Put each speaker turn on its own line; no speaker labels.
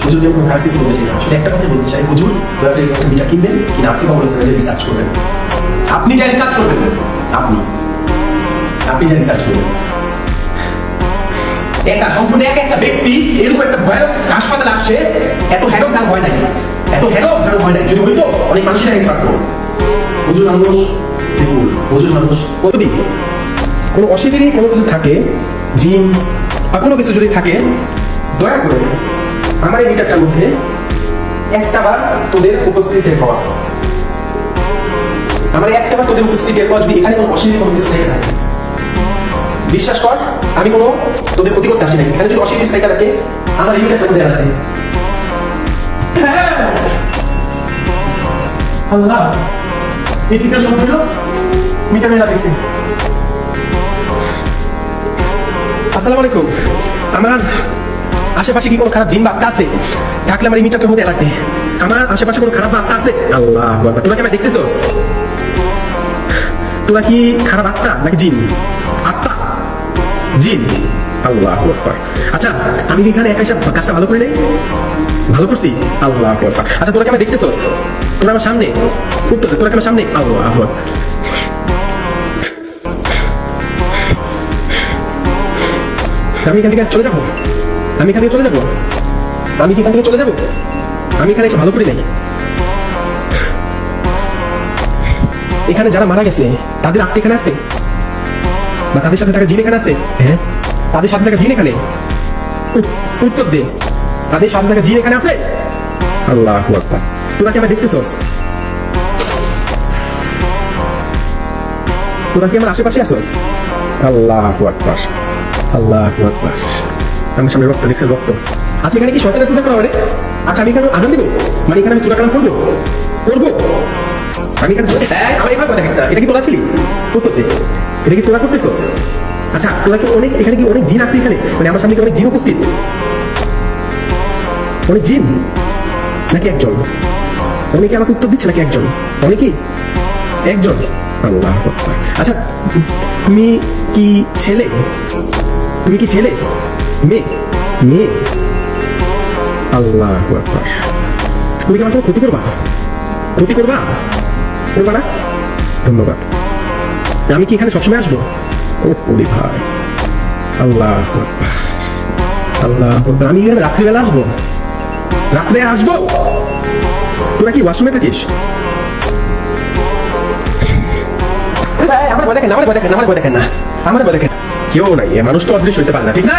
হুজুর যেমন খারাপ কিছু বলেছি না, শুধু একটা কথা বলতে চাই, হুজুর দয়া করে একটা মিটার কিনবেন কিনা আপনি কবরস্থানে যে রিসার্চ করবেন, আপনি যা রিসার্চ করবেন, আপনি আপনি যা রিসার্চ করবেন। সম্পূর্ণ একটা ব্যক্তি এরকম একটা ভয়ানক হাসপাতাল আসছে, এত হেডক ঢাল হয় নাই, এত হেডক ঢাল হয় নাই। যদি হইতো অনেক মানুষই খাইতে পারতো। হুজুর মানুষ দেখুন, হুজুর মানুষ যদি কোনো অশীতিরই কোনো কিছু থাকে, জিন বা কোনো কিছু যদি থাকে, দয়া করে আমার এই মিটারটার মধ্যে একটা বার তোদের উপস্থিতি টের পাওয়া, আমার একটা বার তোদের উপস্থিতি টের পাওয়া। যদি এখানে কোনো অশীতির কোনো কিছু থেকে থাকে, বিশ্বাস কর আমি কোনো তোদের ক্ষতি করতে আসি না। এখানে যদি অশীতি লেখা থাকে আমার এই মিটারটার মধ্যে আলাদা। আল্লাহ এই তিনটা শব্দ হলো মিটার মেলা দেখছি। আসসালামু আলাইকুম, আমার আশেপাশে কি কোনো খারাপ জিন বার্তা আছে? থাকলে আমার এই মিটারটার মধ্যে লাগবে। আমার আশেপাশে কোনো খারাপ বার্তা আছে? আল্লাহ, তোরা কি আমায় দেখতেছস? তোরা কি খারাপ আত্মা নাকি জিন? আত্মা, জিন। আল্লাহ আকবার। আচ্ছা আমি কি এখানে একা এসে কাজটা ভালো করে নেই? ভালো করছি? আল্লাহ আকবার। আচ্ছা তোরা কি আমায় দেখতেছস? তোরা আমার সামনে উঠতেছে, তোরা কি আমার সামনে? আল্লাহ আকবার। আমি এখান থেকে চলে যাবো? আমি এখান থেকে চলে যাবো? আমি কি এখান থেকে চলে যাবো? আমি এখানে এসে ভালো করে নেই। এখানে যারা মারা গেছে তাদের আত্মা এখানে আছে, বা তাদের সাথে থাকা জিন এখানে আছে? হ্যাঁ, তাদের সাথে থাকা জিন এখানে। উত্তর দে, তাদের সাথে থাকা জিন এখানে আছে? আল্লাহ আকবার। তোরা কি আমার দেখতেছস? তোরা কি আমার আশেপাশে আসোস? আল্লাহ আকবার, আল্লাহ আকবার। আমার সামনে রক্ত দেখছে, রক্ত। আচ্ছা এখানে কি শয়তানের পূজা করা হবে? আচ্ছা আমি এখানে আজান দিব, মানে এখানে আমি সূরা কালাম করবো? আমি এখানে আমার এবার কথা দেখছি, এটা কি তোরা ছিলি? উত্তর দে, এটা কি তোরা করতেছস? আচ্ছা তোরা কি অনেক, এখানে কি অনেক জিন আছে এখানে? মানে আমার সামনে কি অনেক জিন উপস্থিত? অনেক জিন নাকি একজন? অনেকে আমাকে উত্তর দিচ্ছে নাকি একজন? অনেকেই একজন? আল্লাহ আকবার। আচ্ছা তুমি কি ছেলে? তুমি কি ছেলে? মেয়ে? মেয়ে? আল্লাহ আকবার। তুমি কি আমার কোনো ক্ষতি করবা? ক্ষতি করবা? করবা না? ধন্যবাদ। আমি কি এখানে সবসময় আসবো? ওরে ভাই, আল্লাহ আকবার, আল্লাহ আকবার। আমি এখানে রাত্রিবেলা আসবো? রাত্রে আসবো? তোরা কি ওয়াশরুমে থাকিস? আমার ভয় দেখেন, আমার ভয় দেখেন, আমার ভয় দেখেন না, আমার ভয় দেখেন। কেউ নাই, মানুষ তো অদৃশ্য হইতে পারে না, ঠিক না?